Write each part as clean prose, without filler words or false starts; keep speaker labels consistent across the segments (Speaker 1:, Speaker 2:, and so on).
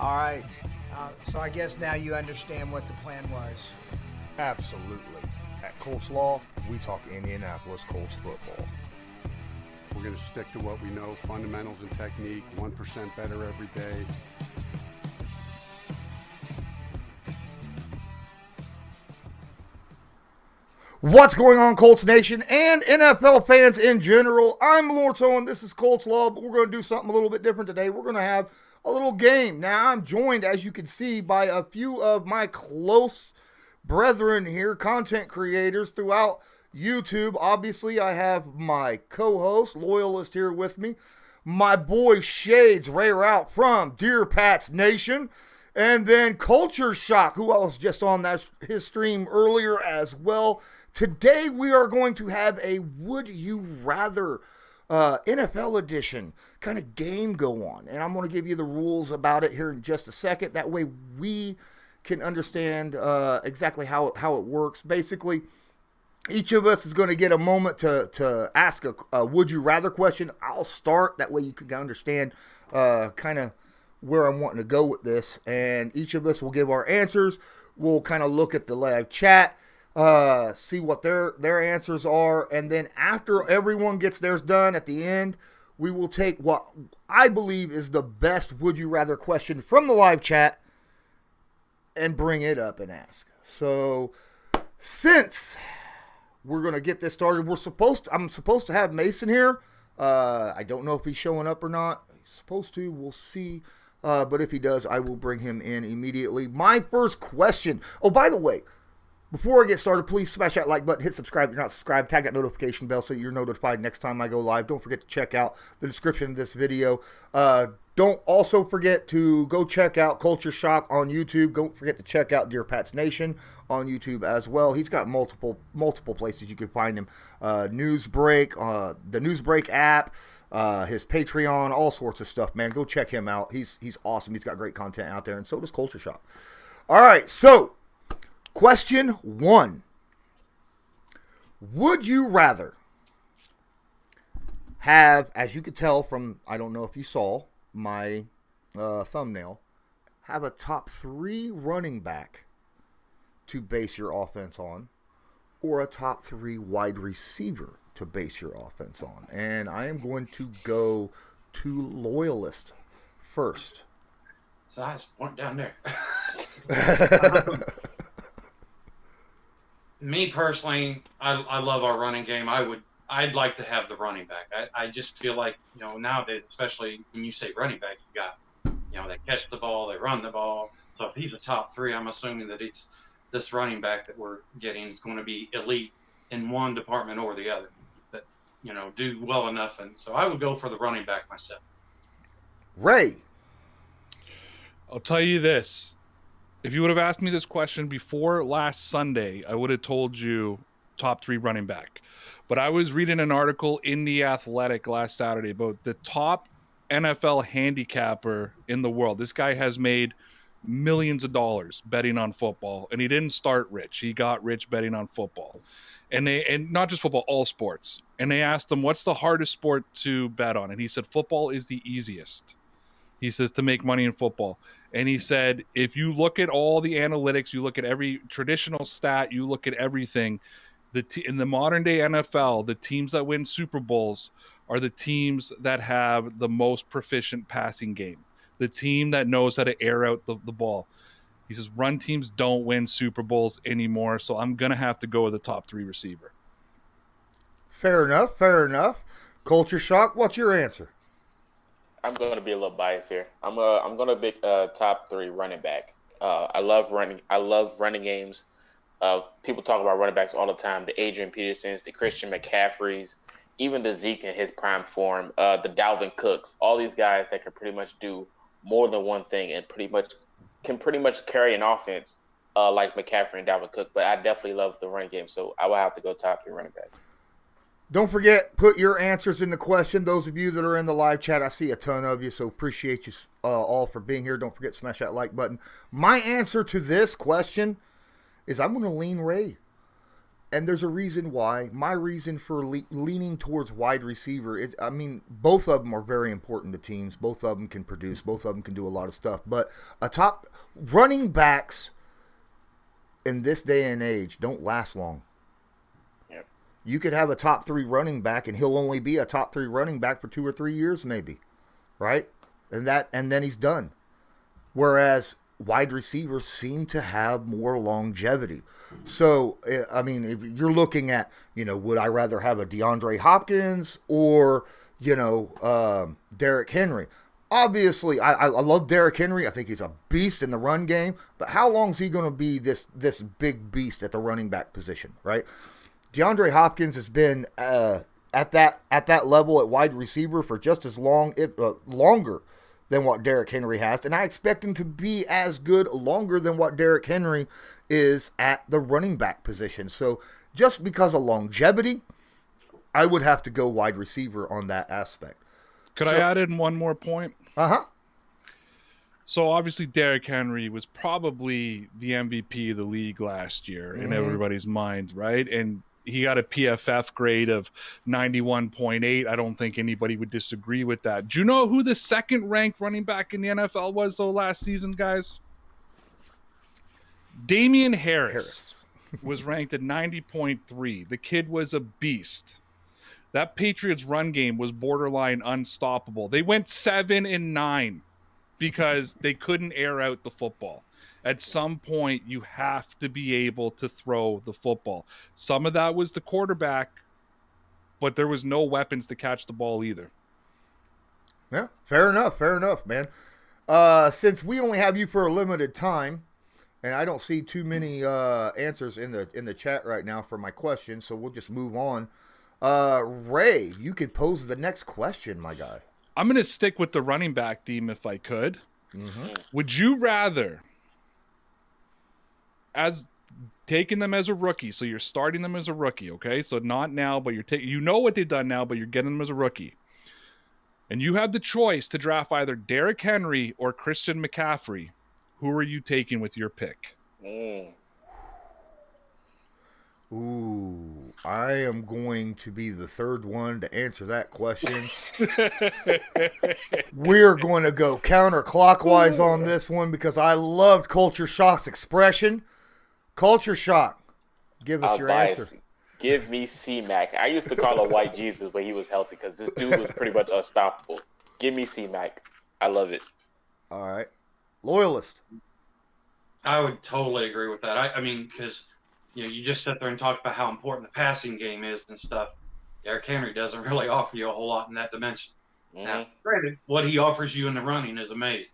Speaker 1: All right. So I guess now you understand what the plan was.
Speaker 2: Absolutely. At Colts Law, we talk Indianapolis Colts football.
Speaker 3: We're going to stick to what we know, fundamentals and technique, 1% better every day.
Speaker 2: What's going on, Colts Nation and NFL fans in general? I'm Lawrence Owen. This is Colts Law, but we're going to do something a little bit different today. We're going to have a little game. Now, I'm joined, as you can see, by a few of my close brethren here, content creators throughout YouTube. Obviously, I have my co-host, Loyalist, here with me. My boy Shades, Ray Route from Dear Pats Nation. And then Culture Shock, who I was just on his stream earlier as well. Today we are going to have a Would You Rather NFL edition kind of game go on. And I'm going to give you the rules about it here in just a second. That way we can understand exactly how it works. Basically, each of us is going to get a moment to ask a Would You Rather question. I'll start. That way you can understand kind of where I'm wanting to go with this, and each of us will give our answers. We'll kind of look at the live chat, see what their answers are, and then after everyone gets theirs done at the end, we will take what I believe is the best Would You Rather question from the live chat and bring it up and ask. So, since we're going to get this started, I'm supposed to have Mason here. I don't know if he's showing up or not. He's supposed to. We'll see. But if he does, I will bring him in immediately. My first question. Oh, by the way, before I get started, please smash that like button, hit subscribe if you're not subscribed, tag that notification bell so you're notified next time I go live. Don't forget to check out the description of this video. Don't also forget to go check out Culture Shock on YouTube. Don't forget to check out Dear Pats Nation on YouTube as well. He's got multiple places you can find him. Newsbreak, the Newsbreak app, his Patreon, all sorts of stuff, man. Go check him out. He's awesome. He's got great content out there, and so does Culture Shock. All right, so question 1. Would you rather have, as you could tell from, I don't know if you saw my thumbnail, have a top 3 running back to base your offense on, or a top 3 wide receiver to base your offense on? And I am going to go to Loyalist first.
Speaker 4: Size point down there. Me personally, I love our running game. I'd like to have the running back. I just feel like, nowadays, especially when you say running back, you got, they catch the ball, they run the ball. So if he's a top 3, I'm assuming that it's this running back that we're getting is going to be elite in one department or the other. That, do well enough. And so I would go for the running back myself.
Speaker 2: Ray.
Speaker 5: I'll tell you this. If you would have asked me this question before last Sunday, I would have told you top 3 running back. But I was reading an article in The Athletic last Saturday about the top NFL handicapper in the world. This guy has made millions of dollars betting on football, and he didn't start rich. He got rich betting on football. And not just football, all sports. And they asked him, what's the hardest sport to bet on? And he said, football is the easiest. He says, to make money in football. And he said, if you look at all the analytics, you look at every traditional stat, you look at everything, in the modern day NFL, the teams that win Super Bowls are the teams that have the most proficient passing game, the team that knows how to air out the ball. He says, run teams don't win Super Bowls anymore, so I'm going to have to go with the top 3 receiver.
Speaker 2: Fair enough. Culture Shock, what's your answer?
Speaker 6: I'm going to be a little biased here. I'm going to pick top 3 running back. I love running games. People talk about running backs all the time. The Adrian Petersons, the Christian McCaffreys, even the Zeke in his prime form, the Dalvin Cooks. All these guys that can pretty much do more than one thing and can pretty much carry an offense like McCaffrey and Dalvin Cook. But I definitely love the running game, so I will have to go top 3 running back.
Speaker 2: Don't forget, put your answers in the question. Those of you that are in the live chat, I see a ton of you, so appreciate you all for being here. Don't forget to smash that like button. My answer to this question is I'm going to lean Ray. And there's a reason why. My reason for leaning towards wide receiver is, I mean, both of them are very important to teams. Both of them can produce. Both of them can do a lot of stuff. But running backs in this day and age don't last long.
Speaker 6: Yep.
Speaker 2: You could have a top 3 running back, and he'll only be a top 3 running back for 2 or 3 years, maybe, right? And then he's done. Whereas wide receivers seem to have more longevity. So, I mean, if you're looking at, would I rather have a DeAndre Hopkins or, Derrick Henry? Obviously, I love Derrick Henry. I think he's a beast in the run game. But how long is he going to be this big beast at the running back position, right? DeAndre Hopkins has been at that level at wide receiver for just as long, if longer than what Derrick Henry has, and I expect him to be as good longer than what Derrick Henry is at the running back position. So just because of longevity, I would have to go wide receiver on that aspect.
Speaker 5: Could I add in one more point?
Speaker 2: Uh-huh.
Speaker 5: So obviously Derrick Henry was probably the MVP of the league last year in everybody's minds, right? And he got a PFF grade of 91.8. I don't think anybody would disagree with that. Do you know who the second-ranked running back in the NFL was, though, last season, guys? Damien Harris was ranked at 90.3. The kid was a beast. That Patriots run game was borderline unstoppable. They went 7-9 because they couldn't air out the football. At some point, you have to be able to throw the football. Some of that was the quarterback, but there was no weapons to catch the ball either.
Speaker 2: Yeah, fair enough, man. Since we only have you for a limited time, and I don't see too many answers in the chat right now for my question, so we'll just move on. Ray, you could pose the next question, my guy.
Speaker 5: I'm going to stick with the running back theme if I could.
Speaker 2: Mm-hmm.
Speaker 5: Would you rather, as taking them as a rookie, so you're starting them as a rookie, okay? So not now, but you're you know what they've done now, but you're getting them as a rookie. And you have the choice to draft either Derrick Henry or Christian McCaffrey. Who are you taking with your pick?
Speaker 2: Ooh, I am going to be the third one to answer that question. We're going to go counterclockwise on this one because I loved Culture Shock's expression. Culture Shock, give us your answer.
Speaker 6: Give me C-Mac. I used to call him White Jesus when he was healthy because this dude was pretty much unstoppable. Give me C-Mac. I love it.
Speaker 2: All right. Loyalist.
Speaker 4: I would totally agree with that. I mean, because you just sit there and talk about how important the passing game is and stuff. Derrick Henry doesn't really offer you a whole lot in that dimension.
Speaker 6: Mm-hmm.
Speaker 4: Now, granted, what he offers you in the running is amazing.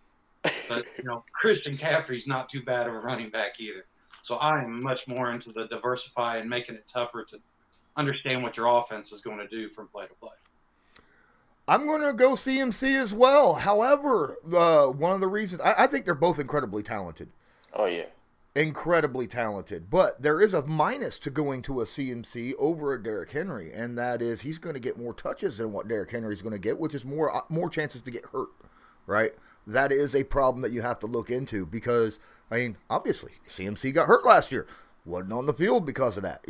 Speaker 4: But, Christian McCaffrey's not too bad of a running back either. So I am much more into the diversify and making it tougher to understand what your offense is going to do from play to play.
Speaker 2: I'm going to go CMC as well. However, one of the reasons, I think they're both incredibly talented.
Speaker 6: Oh, yeah.
Speaker 2: Incredibly talented. But there is a minus to going to a CMC over a Derrick Henry, and that is he's going to get more touches than what Derrick Henry's going to get, which is more chances to get hurt, right? That is a problem that you have to look into because, obviously, CMC got hurt last year. Wasn't on the field because of that,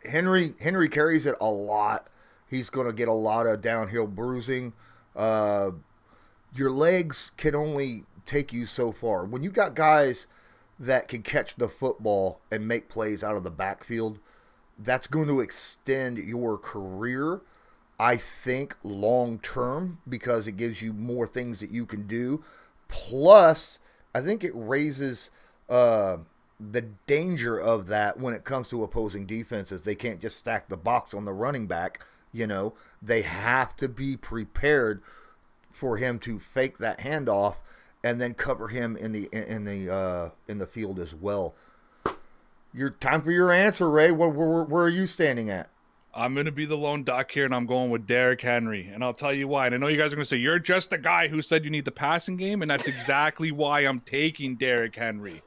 Speaker 2: Henry carries it a lot. He's going to get a lot of downhill bruising. Your legs can only take you so far. When you got guys that can catch the football and make plays out of the backfield, that's going to extend your career, I think, long term, because it gives you more things that you can do. Plus, I think it raises the danger of that when it comes to opposing defenses. They can't just stack the box on the running back. They have to be prepared for him to fake that handoff and then cover him in the field as well. Time for your answer, Ray. Where are you standing at?
Speaker 5: I'm going to be the lone duck here, and I'm going with Derrick Henry. And I'll tell you why. And I know you guys are going to say, you're just the guy who said you need the passing game, and that's exactly why I'm taking Derrick Henry.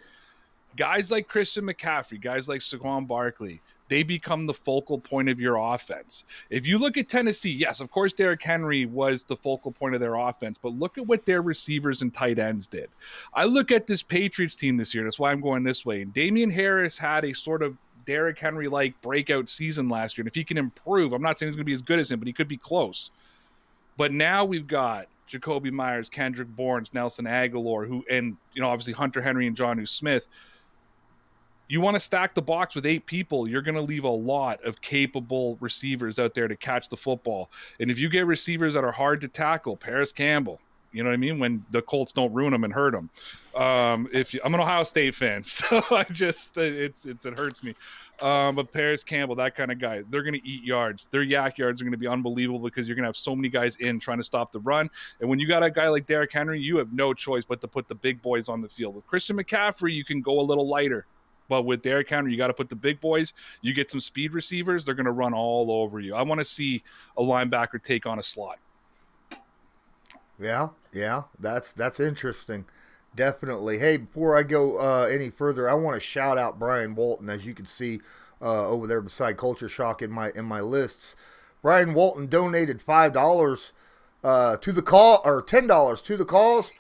Speaker 5: Guys like Christian McCaffrey, guys like Saquon Barkley, they become the focal point of your offense. If you look at Tennessee, yes, of course, Derrick Henry was the focal point of their offense, but look at what their receivers and tight ends did. I look at this Patriots team this year. That's why I'm going this way. And Damien Harris had a sort of Derrick Henry-like breakout season last year. And if he can improve, I'm not saying he's going to be as good as him, but he could be close. But now we've got Jacoby Myers, Kendrick Bourne, Nelson Aguilar, and obviously Hunter Henry and Jonnu Smith. You want to stack the box with 8 people, you're going to leave a lot of capable receivers out there to catch the football. And if you get receivers that are hard to tackle, Paris Campbell, you know what I mean? When the Colts don't ruin them and hurt them. I'm an Ohio State fan, so it hurts me. But Paris Campbell, that kind of guy, they're going to eat yards. Their yak yards are going to be unbelievable because you're going to have so many guys in trying to stop the run. And when you got a guy like Derrick Henry, you have no choice but to put the big boys on the field. With Christian McCaffrey, you can go a little lighter. But with Derrick Henry, you got to put the big boys. You get some speed receivers, they're going to run all over you. I want to see a linebacker take on a slot.
Speaker 2: Yeah, that's interesting. Definitely. Hey, before I go any further, I want to shout out Brian Walton, as you can see over there beside Culture Shock in my lists. Brian Walton donated $5 to the call, or $10 to the cause,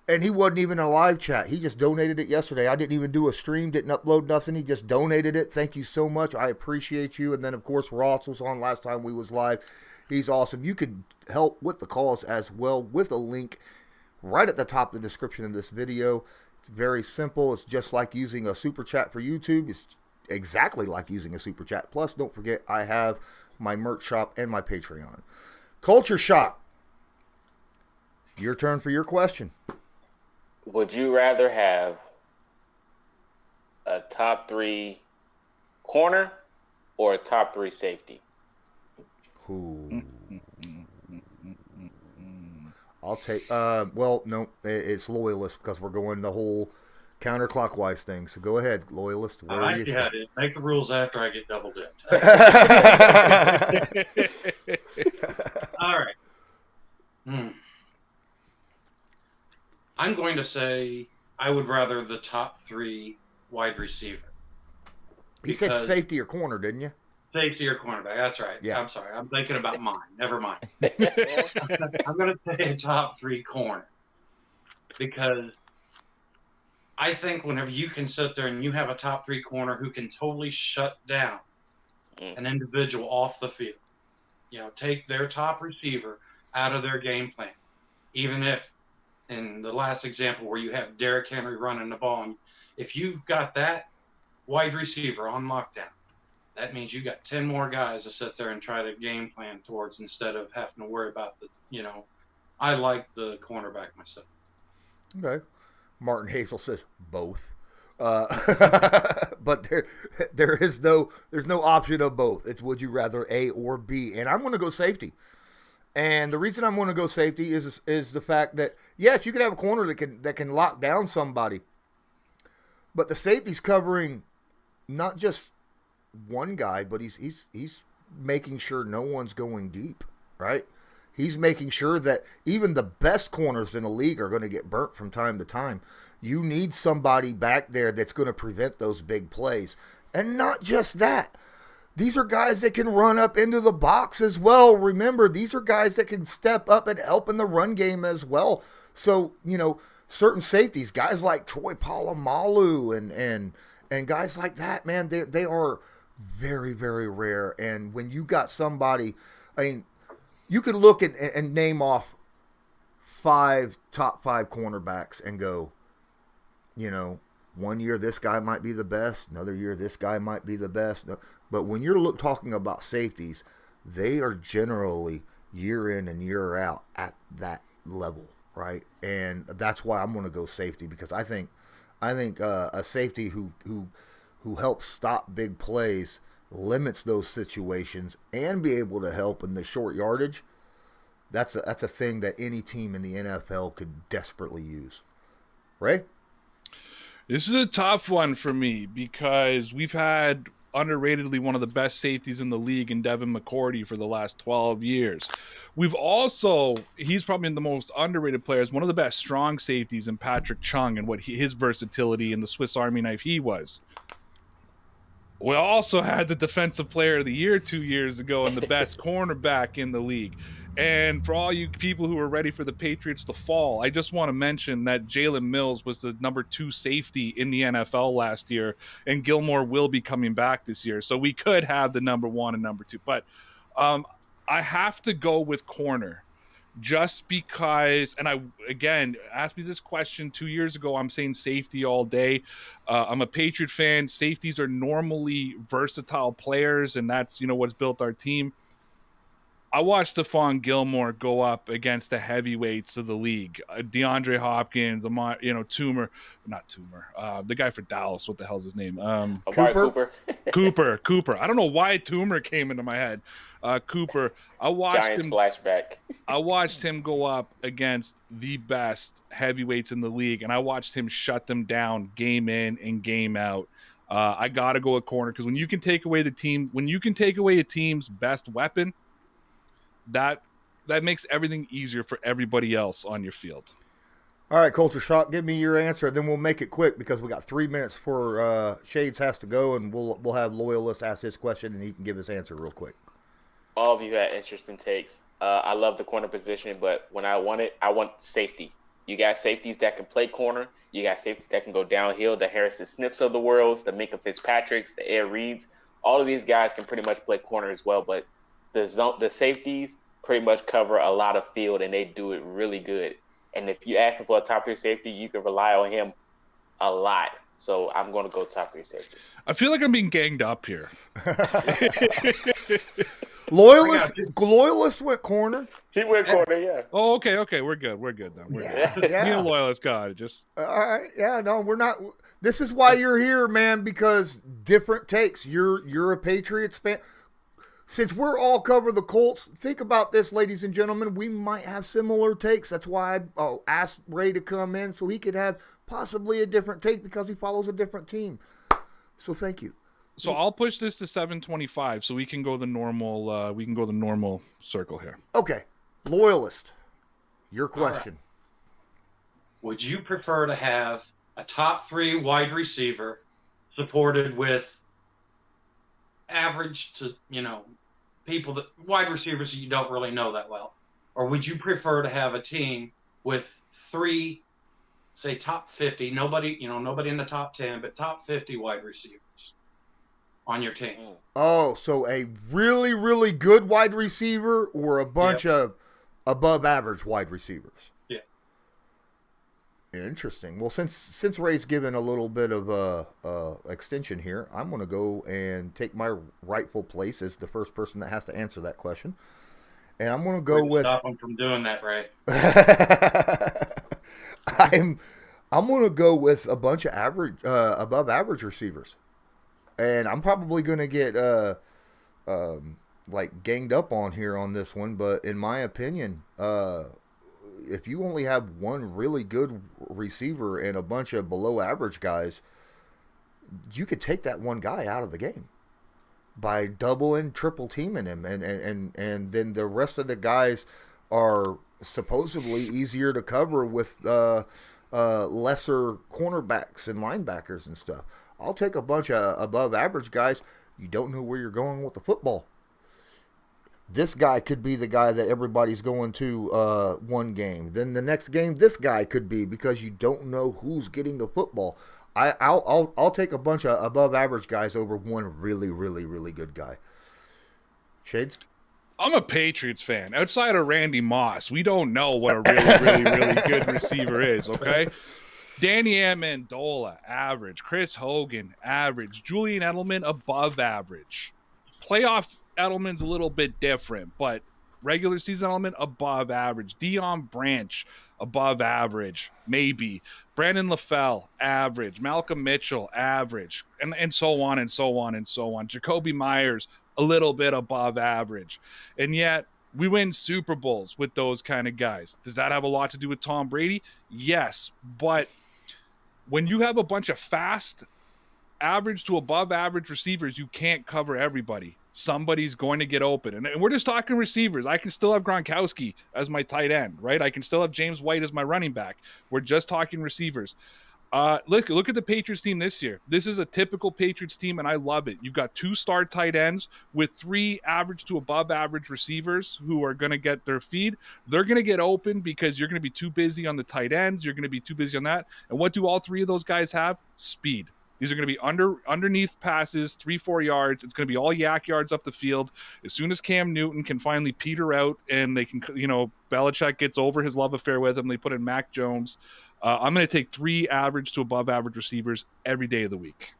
Speaker 2: and he wasn't even in a live chat. He just donated it yesterday. I didn't even do a stream, didn't upload nothing. He just donated it. Thank you so much. I appreciate you. And then, of course, Ross was on last time we was live. He's awesome. You could help with the cause as well with a link right at the top of the description of this video. It's very simple. It's just like using a super chat for YouTube. It's exactly like using a super chat. Plus, don't forget, I have my merch shop and my Patreon. Culture Shock, your turn for your question.
Speaker 6: Would you rather have a top 3 corner or a top 3 safety?
Speaker 2: Ooh. I'll take, well, no, it's Loyalist because we're going the whole counterclockwise thing. So go ahead, Loyalist. Where are you?
Speaker 4: Yeah, make the rules after I get double dipped. All right. I'm going to say I would rather the top 3 wide receiver.
Speaker 2: You said safety or corner, didn't you?
Speaker 4: Safety or cornerback. That's right.
Speaker 2: Yeah.
Speaker 4: I'm sorry. I'm thinking about mine. Never mind. I'm going to say a top 3 corner because I think whenever you can sit there and you have a top 3 corner who can totally shut down an individual off the field, take their top receiver out of their game plan, even if in the last example where you have Derrick Henry running the ball, and if you've got that wide receiver on lockdown, that means you got 10 more guys to sit there and try to game plan towards instead of having to worry about I like the cornerback myself.
Speaker 2: Okay. Martin Hazel says both. But there's no option of both. It's would you rather A or B. And I'm going to go safety. And the reason I'm going to go safety is the fact that, yes, you can have a corner that can lock down somebody. But the safety's covering not just one guy, but he's making sure no one's going deep, right? He's making sure that even the best corners in the league are going to get burnt from time to time. You need somebody back there that's going to prevent those big plays. And not just that. These are guys that can run up into the box as well. Remember, these are guys that can step up and help in the run game as well. So, certain safeties, guys like Troy Polamalu and guys like that, man, they are very, very rare. And when you got somebody, you could look and name off top 5 cornerbacks and go, one year this guy might be the best, another year this guy might be the best. But when you're talking about safeties, they are generally year in and year out at that level, right? And that's why I'm going to go safety, because I think a safety who helps stop big plays, limits those situations, and be able to help in the short yardage, that's a thing that any team in the NFL could desperately use. Ray?
Speaker 5: This is a tough one for me because we've had underratedly one of the best safeties in the league in Devin McCourty for the last 12 years. We've also, he's probably the most underrated player, one of the best strong safeties in Patrick Chung and his versatility and the Swiss Army knife he was. We also had the Defensive Player of the Year 2 years ago and the best cornerback in the league. And for all you people who are ready for the Patriots to fall, I just want to mention that Jalen Mills was the number 2 safety in the NFL last year, and Gilmore will be coming back this year. So we could have the number 1 and number 2. But I have to go with corner just because, and I, again, asked me this question 2 years ago. I'm saying safety all day. I'm a Patriot fan. Safeties are normally versatile players, and that's, what's built our team. I watched Stephon Gilmore go up against the heavyweights of the league. DeAndre Hopkins, Toomer, not Toomer, the guy for Dallas. What the hell's his name?
Speaker 6: Cooper.
Speaker 5: Cooper. I don't know why Toomer came into my head. Cooper. I watched
Speaker 6: Giants
Speaker 5: him.
Speaker 6: Flashback.
Speaker 5: I watched him go up against the best heavyweights in the league, and I watched him shut them down game in and game out. I got to go with corner because when you can take away a team's best weapon, that makes everything easier for everybody else on your field.
Speaker 2: All right, Culture Shock, give me your answer, then we'll make it quick because we got 3 minutes before Shades has to go, and we'll have Loyalist ask his question, and he can give his answer real quick.
Speaker 6: All of you had interesting takes. I love the corner position, but when I want safety. You got safeties that can play corner. You got safeties that can go downhill. The Harrison Smiths of the world, the Minka Fitzpatricks, the Air Reeds. All of these guys can pretty much play corner as well, but the safeties pretty much cover a lot of field, and they do it really good. And if you ask them for a top 3 safety, you can rely on him a lot. So I'm going to go top 3 safety.
Speaker 5: I feel like I'm being ganged up here.
Speaker 2: Loyalist went corner.
Speaker 6: He went corner, yeah.
Speaker 5: Oh, okay. We're good then. Good. Me and Loyalist got it. Just
Speaker 2: all right. Yeah, no, we're not. This is why you're here, man, because different takes. You're a Patriots fan. Since we're all cover the Colts, think about this, ladies and gentlemen. We might have similar takes. That's why I asked Ray to come in so he could have possibly a different take because he follows a different team. So thank you.
Speaker 5: So I'll push this to 725 so we can go the normal. We can go the normal circle here.
Speaker 2: Okay, Loyalist, your question.
Speaker 4: Right. Would you prefer to have a top 3 wide receiver supported with average to people that wide receivers that you don't really know that well, or would you prefer to have a team with 3, say top 50, nobody in the top 10, but top 50 wide receivers on your team?
Speaker 2: Oh, so a really, really good wide receiver or a bunch of above average wide receivers?
Speaker 4: Yeah.
Speaker 2: Interesting. Well, since Ray's given a little bit of extension here, I'm going to go and take my rightful place as the first person that has to answer that question. And I'm going to go with...
Speaker 4: Stop him from doing that, Ray.
Speaker 2: I'm going to go with a bunch of above average receivers. And I'm probably going to get ganged up on here on this one, but in my opinion, if you only have one really good receiver and a bunch of below average guys, you could take that one guy out of the game by double and triple teaming him, and then the rest of the guys are supposedly easier to cover with lesser cornerbacks and linebackers and stuff. I'll take a bunch of above average guys. You don't know where you're going with the football. This guy could be the guy that everybody's going to one game. Then the next game, this guy could be, because you don't know who's getting the football. I'll take a bunch of above average guys over one really, really, really good guy. Shades?
Speaker 5: I'm a Patriots fan. Outside of Randy Moss, we don't know what a really, really, really good receiver is, okay? Danny Amendola, average. Chris Hogan, average. Julian Edelman, above average. Playoff Edelman's a little bit different, but regular season Edelman, above average. Deion Branch, above average, maybe. Brandon LaFell, average. Malcolm Mitchell, average. And so on and so on and so on. Jacoby Myers, a little bit above average. And yet, we win Super Bowls with those kind of guys. Does that have a lot to do with Tom Brady? Yes, but when you have a bunch of fast, average to above average receivers, you can't cover everybody. Somebody's going to get open. And we're just talking receivers. I can still have Gronkowski as my tight end, right? I can still have James White as my running back. We're just talking receivers. Look at the Patriots team this year. This is a typical Patriots team, and I love it. You've got 2 star tight ends with 3 average to above average receivers who are going to get their feed. They're going to get open because you're going to be too busy on the tight ends. You're going to be too busy on that. And what do all 3 of those guys have? Speed. These are going to be underneath passes, 3-4 yards. It's going to be all yak yards up the field. As soon as Cam Newton can finally peter out and they can, Belichick gets over his love affair with him, they put in Mac Jones. I'm going to take 3 average to above average receivers every day of the week.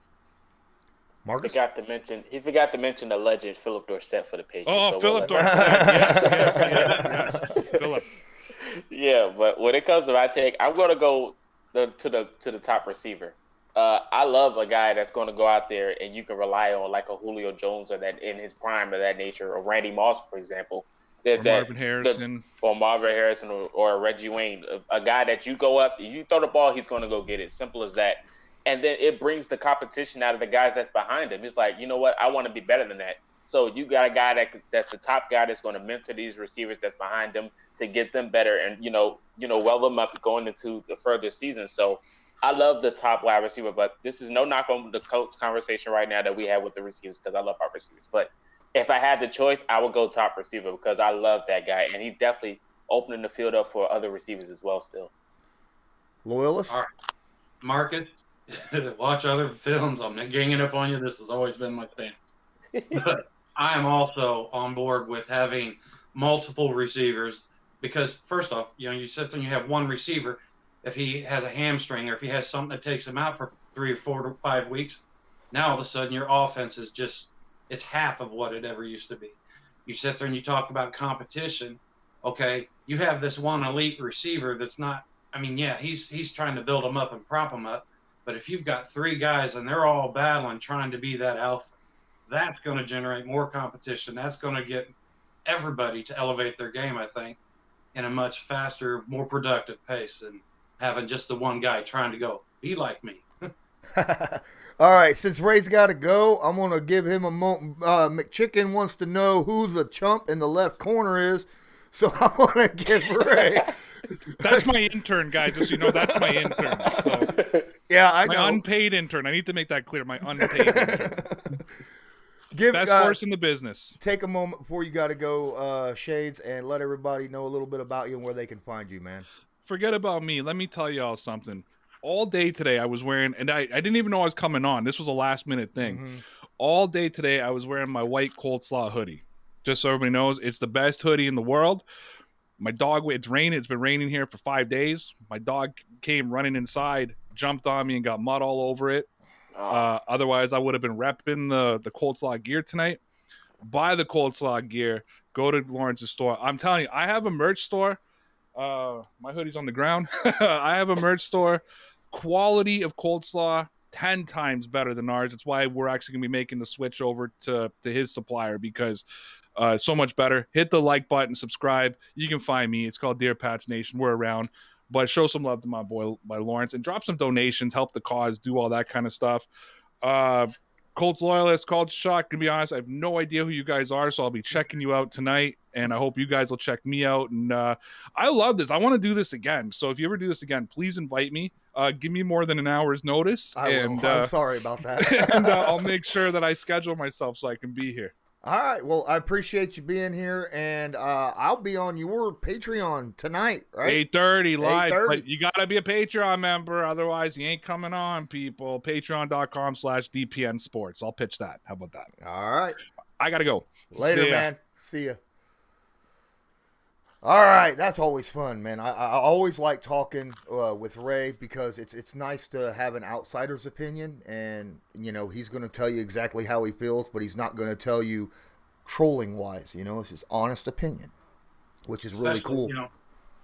Speaker 2: Marcus?
Speaker 6: He forgot to mention the legend Philip Dorsett for the Patriots.
Speaker 5: Oh, Philip Dorsett. Yes. Philip.
Speaker 6: Yeah, but when it comes to my take, I'm going to go to the top receiver. I love a guy that's going to go out there and you can rely on, like a Julio Jones or that in his prime of that nature, or Randy Moss, for example.
Speaker 5: Marvin Harrison.
Speaker 6: Or Marvin Harrison or Reggie Wayne. A guy that you go up, you throw the ball, he's going to go get it. Simple as that. And then it brings the competition out of the guys that's behind him. It's like, you know what? I want to be better than that. So you got a guy that's the top guy that's going to mentor these receivers that's behind them to get them better and, well them up going into the further season. So I love the top wide receiver, but this is no knock on the Colts conversation right now that we have with the receivers because I love our receivers. But if I had the choice, I would go top receiver because I love that guy, and he's definitely opening the field up for other receivers as well still.
Speaker 2: Loyalist?
Speaker 4: All right. Marcus, watch other films. I'm not ganging up on you. This has always been my stance. But I am also on board with having multiple receivers because, first off, you sit there and you have one receiver. If he has a hamstring or if he has something that takes him out for 3 or 4 to 5 weeks, now all of a sudden your offense is just – it's half of what it ever used to be. You sit there and you talk about competition. Okay, you have this one elite receiver that's not – he's trying to build them up and prop them up. But if you've got 3 guys and they're all battling trying to be that alpha, that's going to generate more competition. That's going to get everybody to elevate their game, I think, in a much faster, more productive pace than having just the one guy trying to go, be like me.
Speaker 2: All right, since Ray's got to go, I'm going to give him a moment. McChicken wants to know who the chump in the left corner is, so I want to give Ray.
Speaker 5: That's my intern, guys. Just so you know, that's my intern. So.
Speaker 2: Yeah, I know.
Speaker 5: My unpaid intern. I need to make that clear. My unpaid intern. Best horse in the business.
Speaker 2: Take a moment before you got to go, Shades, and let everybody know a little bit about you and where they can find you, man.
Speaker 5: Forget about me. Let me tell you all something. All day today I was wearing, and I didn't even know I was coming on. This was a last minute thing. Mm-hmm. All day today I was wearing my white Cold Slaw hoodie. Just so everybody knows, it's the best hoodie in the world. My dog, it's raining. It's been raining here for 5 days. My dog came running inside, jumped on me and got mud all over it. Otherwise I would have been repping the Cold Slaw gear tonight. Buy the Cold Slaw gear. Go to Lawrence's store. I'm telling you, I have a merch store. My hoodie's on the ground. I have a merch store. Quality of Cold Slaw 10 times better than ours. That's why we're actually gonna be making the switch over to his supplier because it's so much better. Hit the like button, subscribe. You can find me. It's called Dear Pats Nation. We're around, but show some love to my boy, by Lawrence, and drop some donations, help the cause, do all that kind of stuff. Colts loyalists, Colts shock. To be honest, I have no idea who you guys are, so I'll be checking you out tonight, and I hope you guys will check me out. And I love this. I want to do this again. So if you ever do this again, please invite me. Give me more than an hour's notice.
Speaker 2: I'm sorry about that.
Speaker 5: And I'll make sure that I schedule myself so I can be here.
Speaker 2: All right. Well, I appreciate you being here, and I'll be on your Patreon tonight, right?
Speaker 5: 8:30 live. 8:30. But you got to be a Patreon member. Otherwise, you ain't coming on, people. Patreon.com/DPN Sports. I'll pitch that. How about that?
Speaker 2: All right.
Speaker 5: I got to go.
Speaker 2: Later, man. See ya. All right, that's always fun, man. I always like talking with Ray because it's nice to have an outsider's opinion, and he's going to tell you exactly how he feels, but he's not going to tell you trolling wise. It's his honest opinion, which is really cool.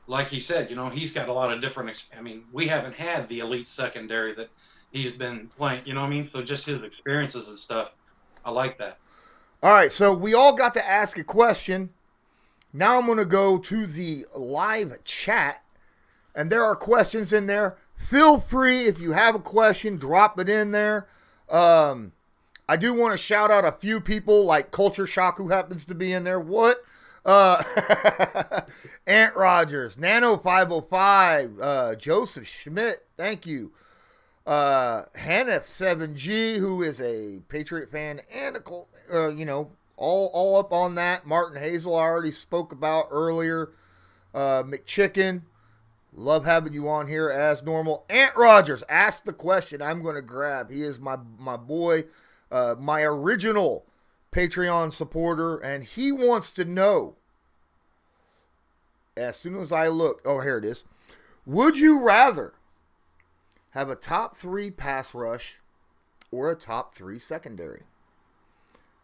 Speaker 4: Like he said, he's got a lot of different. We haven't had the elite secondary that he's been playing. You know what I mean? So just his experiences and stuff, I like that.
Speaker 2: All right, so we all got to ask a question. Now I'm going to go to the live chat, and there are questions in there. Feel free, if you have a question, drop it in there. I do want to shout out a few people, like Culture Shock, who happens to be in there. What? Ant Rogers, Nano505, Joseph Schmidt, thank you. Hanif 7G, who is a Patriot fan and a Colt, all up on that. Martin Hazel I already spoke about earlier. McChicken, love having you on here as normal. Ant Rogers asked the question I'm going to grab. He is my boy, my original Patreon supporter, and he wants to know, as soon as I look, oh, here it is. Would you rather have a top 3 pass rush or a top 3 secondary?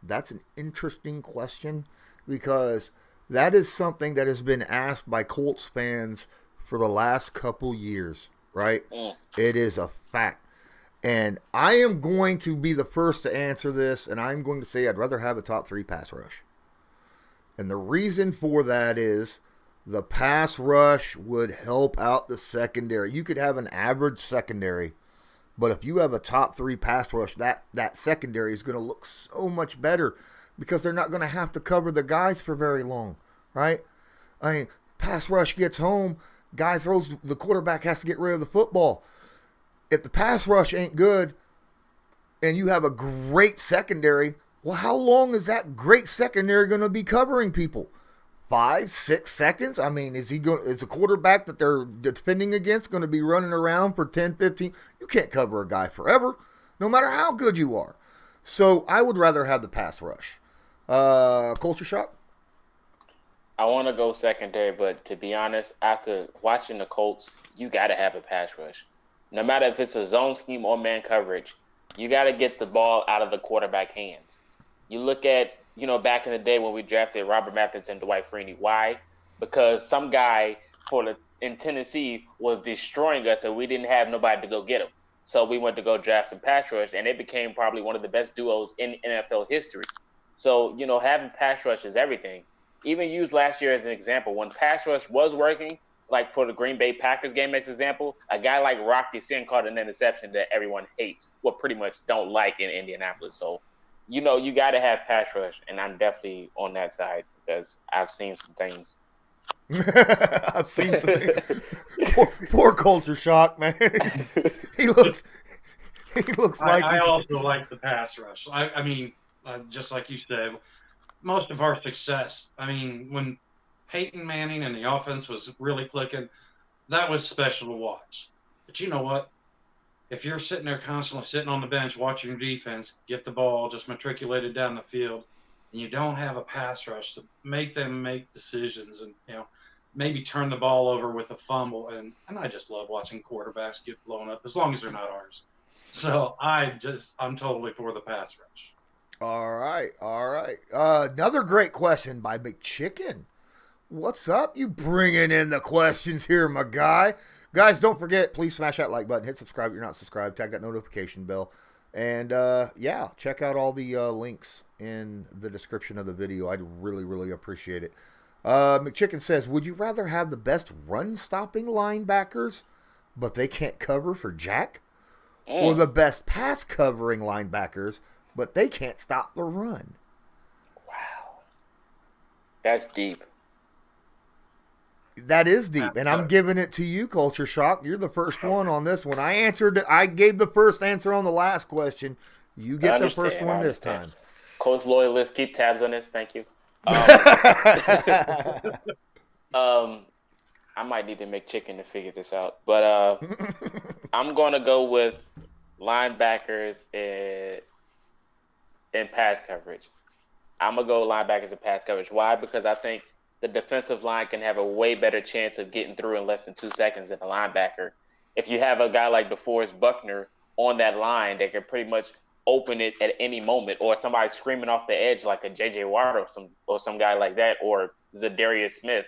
Speaker 2: That's an interesting question because that is something that has been asked by Colts fans for the last couple years, right? It is a fact. And I am going to be the first to answer this, and I'm going to say I'd rather have a top 3 pass rush. And the reason for that is the pass rush would help out the secondary. You could have an average secondary, but if you have a top 3 pass rush, that secondary is going to look so much better because they're not going to have to cover the guys for very long, right? I mean, pass rush gets home, guy throws, the quarterback has to get rid of the football. If the pass rush ain't good and you have a great secondary, well, how long is that great secondary going to be covering people? 5, 6 seconds? I mean, is the quarterback that they're defending against going to be running around for 10, 15? You can't cover a guy forever, no matter how good you are. So I would rather have the pass rush. Culture shock?
Speaker 6: I want to go secondary, but to be honest, after watching the Colts, you got to have a pass rush. No matter if it's a zone scheme or man coverage, you got to get the ball out of the quarterback hands. You look at, back in the day when we drafted Robert Mathis and Dwight Freeney. Why? Because some guy in Tennessee was destroying us and we didn't have nobody to go get him. So we went to go draft some pass rush, and it became probably one of the best duos in NFL history. So, having pass rush is everything. Even used last year as an example, when pass rush was working, like for the Green Bay Packers game as example, a guy like Rocky Sin caught an interception that everyone hates, pretty much don't like in Indianapolis. So, you got to have pass rush, and I'm definitely on that side because I've seen some things.
Speaker 2: I've seen some things. Poor culture shock, man. He looks like
Speaker 4: I also like the pass rush. I mean, just like you said, most of our success. I mean, when Peyton Manning and the offense was really clicking, that was special to watch. But you know what? If you're sitting there constantly sitting on the bench watching your defense get the ball just matriculated down the field, and you don't have a pass rush to make them make decisions and, maybe turn the ball over with a fumble. And I just love watching quarterbacks get blown up as long as they're not ours. So I'm totally for the pass rush.
Speaker 2: All right. Another great question by McChicken. What's up? You bringing in the questions here, my guy. Guys, don't forget, please smash that like button, hit subscribe if you're not subscribed, tag that notification bell, and check out all the links in the description of the video. I'd really, really appreciate it. McChicken says, would you rather have the best run-stopping linebackers, but they can't cover for Jack, or the best pass-covering linebackers, but they can't stop the run?
Speaker 6: Wow. That's deep.
Speaker 2: That is deep, and I'm giving it to you, Culture Shock. You're the first one on this one. I gave the first answer on the last question. You get the first one this time.
Speaker 6: Colts loyalists, keep tabs on this. Thank you. I might need to make chicken to figure this out, but I'm going to go with linebackers and pass coverage. I'm going to go linebackers and pass coverage. Why? Because I think the defensive line can have a way better chance of getting through in less than 2 seconds than a linebacker. If you have a guy like DeForest Buckner on that line that can pretty much open it at any moment, or somebody screaming off the edge like a J.J. Watt or some guy like that, or Zadarius Smith,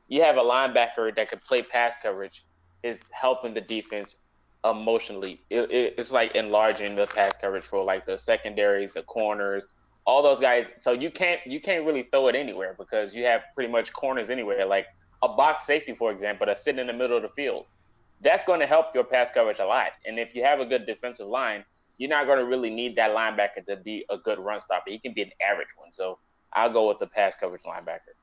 Speaker 6: you have a linebacker that can play pass coverage is helping the defense emotionally. It's like enlarging the pass coverage for like the secondaries, the corners, all those guys. So you can't really throw it anywhere because you have pretty much corners anywhere. Like a box safety, for example, that's sitting in the middle of the field. That's going to help your pass coverage a lot. And if you have a good defensive line, you're not going to really need that linebacker to be a good run stopper. He can be an average one. So I'll go with the pass coverage linebacker.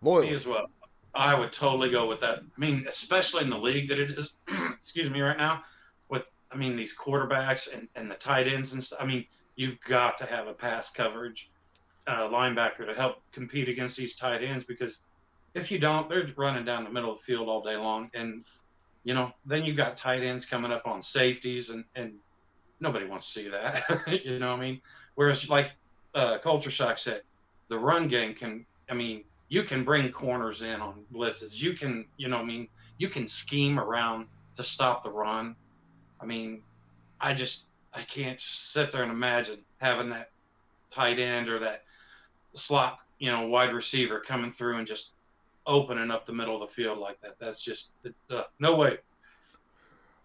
Speaker 2: Loyal.
Speaker 4: Me as well. I would totally go with that. I mean, especially in the league that it is, excuse me, right now, with I mean, these quarterbacks and the tight ends and stuff. I mean, you've got to have a pass coverage linebacker to help compete against these tight ends, because if you don't, they're running down the middle of the field all day long. And, then you've got tight ends coming up on safeties, and nobody wants to see that. You know what I mean? Whereas, like Culture Shock said, the run game you can bring corners in on blitzes. You can, you can scheme around to stop the run. I mean, I can't sit there and imagine having that tight end or that slot, wide receiver coming through and just opening up the middle of the field like that. That's just no way.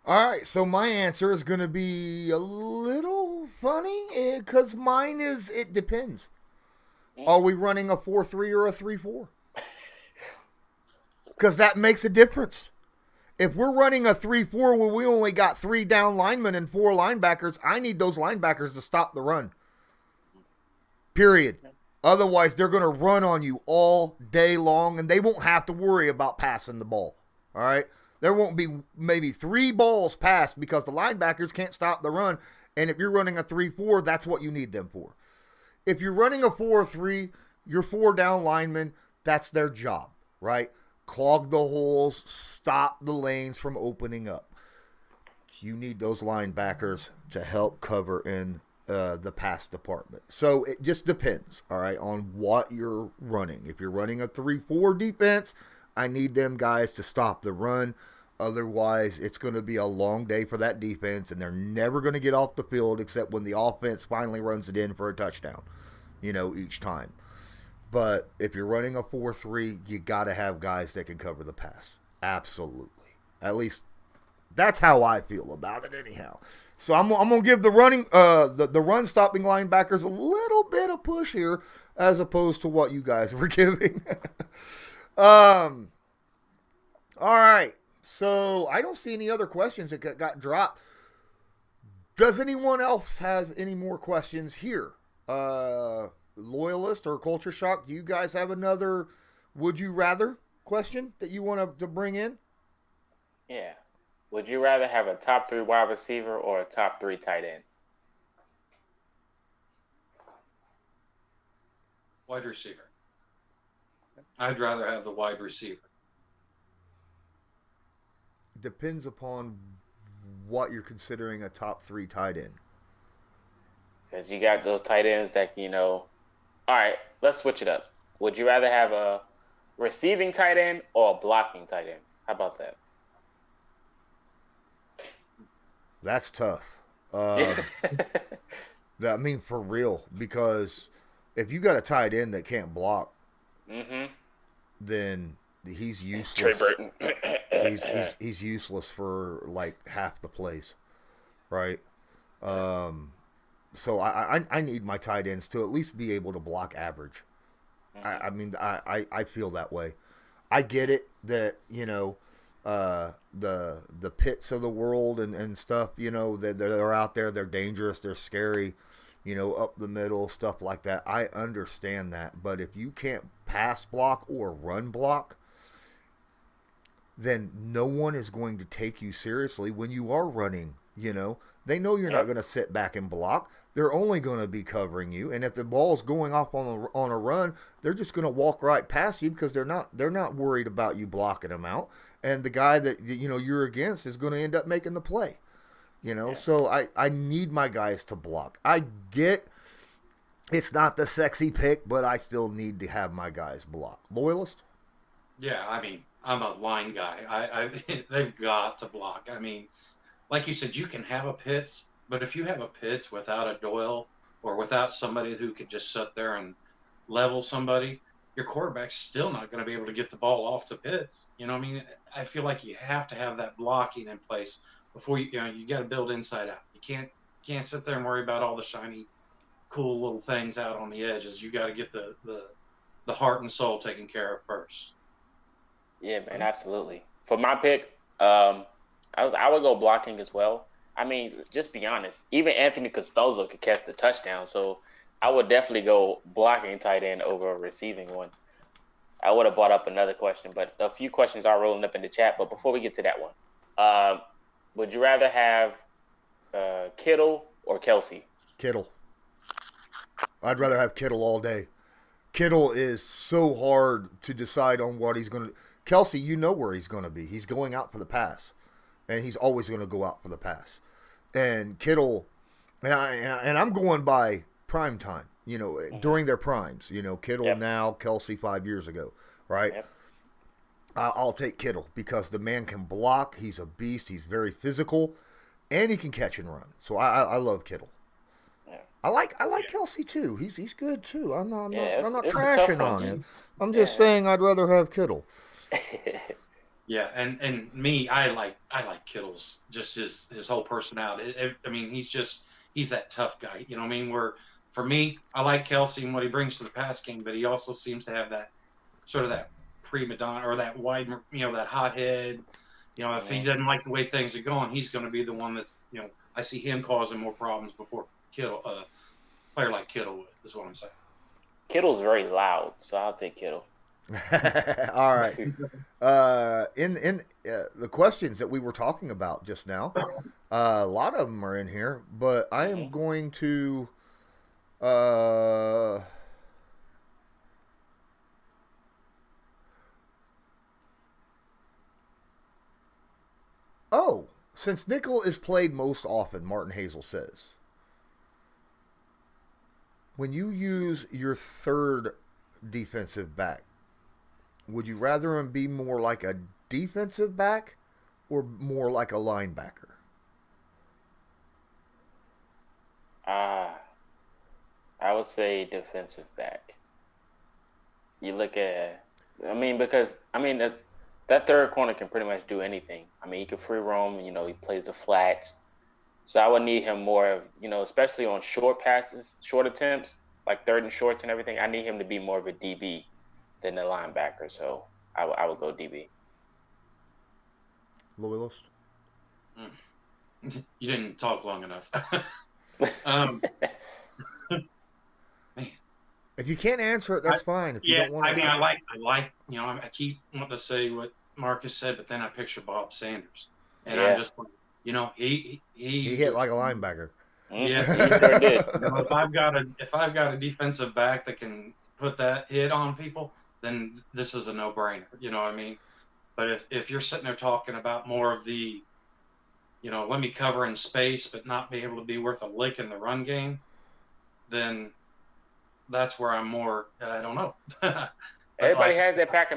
Speaker 2: All right, so my answer is going to be a little funny because mine is it depends. Are we running a 4-3 or a 3-4? Because that makes a difference. If we're running a 3-4 where we only got 3 down linemen and 4 linebackers, I need those linebackers to stop the run. Period. Otherwise, they're going to run on you all day long, and they won't have to worry about passing the ball. All right? There won't be maybe 3 balls passed because the linebackers can't stop the run. And if you're running a 3-4, that's what you need them for. If you're running a 4-3, your 4 down linemen, that's their job, right? Clog the holes, stop the lanes from opening up. You need those linebackers to help cover in the pass department. So it just depends, all right, on what you're running. If you're running a 3-4 defense, I need them guys to stop the run. Otherwise, it's going to be a long day for that defense, and they're never going to get off the field except when the offense finally runs it in for a touchdown, each time. But if you're running a 4-3, you got to have guys that can cover the pass. Absolutely. At least that's how I feel about it anyhow. So I'm going to give the run stopping linebackers a little bit of push here as opposed to what you guys were giving. All right. So I don't see any other questions that got dropped. Does anyone else have any more questions here? Loyalist or Culture Shock, do you guys have another would you rather question that you want to bring in?
Speaker 6: Yeah. Would you rather have a top 3 wide receiver or a top 3 tight end?
Speaker 4: Wide receiver. I'd rather have the wide receiver.
Speaker 2: Depends upon what you're considering a top 3 tight end.
Speaker 6: Because you got those tight ends that, all right, let's switch it up. Would you rather have a receiving tight end or a blocking tight end? How about that?
Speaker 2: That's tough. I mean, for real, because if you got a tight end that can't block, then he's useless.
Speaker 6: Trey Burton.
Speaker 2: he's useless for like half the plays, right? So I need my tight ends to at least be able to block average. I mean, I feel that way. I get it that, the Pitts of the world and stuff, they're out there, they're dangerous, they're scary, up the middle, stuff like that. I understand that. But if you can't pass block or run block, then no one is going to take you seriously when you are running, They know you're not going to sit back and block. They're only going to be covering you, and if the ball's going off on a run, they're just going to walk right past you because they're not worried about you blocking them out. And the guy that you're against is going to end up making the play. So I need my guys to block. I get it's not the sexy pick, but I still need to have my guys block. Loyalist?
Speaker 4: Yeah, I mean, I'm a line guy. They've got to block. I mean, like you said, you can have a Pitts, but if you have a Pitts without a Doyle or without somebody who could just sit there and level somebody, your quarterback's still not going to be able to get the ball off to Pitts. I mean, I feel like you have to have that blocking in place before you got to build inside out. You can't sit there and worry about all the shiny, cool little things out on the edges. You got to get the heart and soul taken care of first.
Speaker 6: Yeah, man, absolutely. For my pick, I would go blocking as well. I mean, just be honest. Even Anthony Costoso could catch the touchdown, so I would definitely go blocking tight end over a receiving one. I would have brought up another question, but a few questions are rolling up in the chat. But before we get to that one, would you rather have Kittle or Kelsey?
Speaker 2: Kittle. I'd rather have Kittle all day. Kittle is so hard to decide on what he's going to. Kelsey, you know where he's going to be. He's going out for the pass, and he's always going to go out for the pass. And Kittle, and I'm going by prime time. During their primes. Kittle now, Kelsey 5 years ago, right?
Speaker 6: Yep.
Speaker 2: I'll take Kittle because the man can block. He's a beast. He's very physical, and he can catch and run. So I love Kittle.
Speaker 6: Yeah.
Speaker 2: I like Kelsey too. He's good too. I'm not
Speaker 6: it's a
Speaker 2: trashing
Speaker 6: tough
Speaker 2: on
Speaker 6: one.
Speaker 2: him. I'm just saying I'd rather have Kittle.
Speaker 4: Yeah, and me, I like Kittle's just his whole personality. He's that tough guy. You know what I mean? Where for me, I like Kelsey and what he brings to the pass game, but he also seems to have that sort of that prima donna or that wide, that hot head. If he doesn't like the way things are going, he's going to be the one that's, I see him causing more problems before Kittle, player like Kittle would, is what I'm saying.
Speaker 6: Kittle's very loud, so I'll take Kittle.
Speaker 2: All right. In the questions that we were talking about just now, a lot of them are in here, but I am going to. Since nickel is played most often, Martin Hazel says, when you use your third defensive back, would you rather him be more like a defensive back or more like a linebacker?
Speaker 6: I would say defensive back. You look at, that third corner can pretty much do anything. He can free roam, he plays the flats. So I would need him more of, especially on short passes, short attempts, like third and shorts and everything. I need him to be more of a DB than a linebacker. So I would go DB.
Speaker 2: Loyalist?
Speaker 4: You didn't talk long enough. Man.
Speaker 2: If you can't answer it, that's fine. If you don't want to,
Speaker 4: I keep wanting to say what Marcus said, but then I picture Bob Sanders, and I'm just like, he
Speaker 2: hit like a linebacker.
Speaker 4: Yeah,
Speaker 6: he sure did.
Speaker 4: If I've got a defensive back that can put that hit on people, then this is a no-brainer. You know what I mean? But if you're sitting there talking about more of the, let me cover in space, but not be able to be worth a lick in the run game, then that's where I'm more. I don't know.
Speaker 6: Everybody has that Pat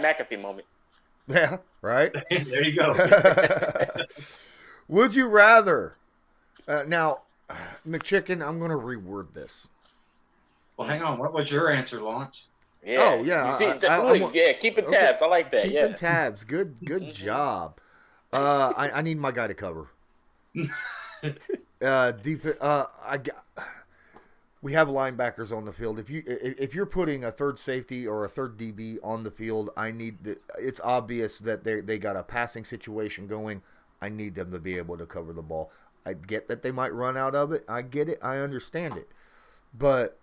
Speaker 6: McAfee moment.
Speaker 2: Yeah, right.
Speaker 4: There you go.
Speaker 2: Would you rather? Now, McChicken, I'm going to reword this.
Speaker 4: Well, hang on. What was your answer, Lawrence?
Speaker 6: Yeah.
Speaker 2: Oh, yeah.
Speaker 6: You see, keeping tabs. I like that.
Speaker 2: Keeping tabs. Good job. I need my guy to cover. We have linebackers on the field. If you're putting a third safety or a third DB on the field, it's obvious that they got a passing situation going. I need them to be able to cover the ball. I get that they might run out of it. I get it. I understand it. But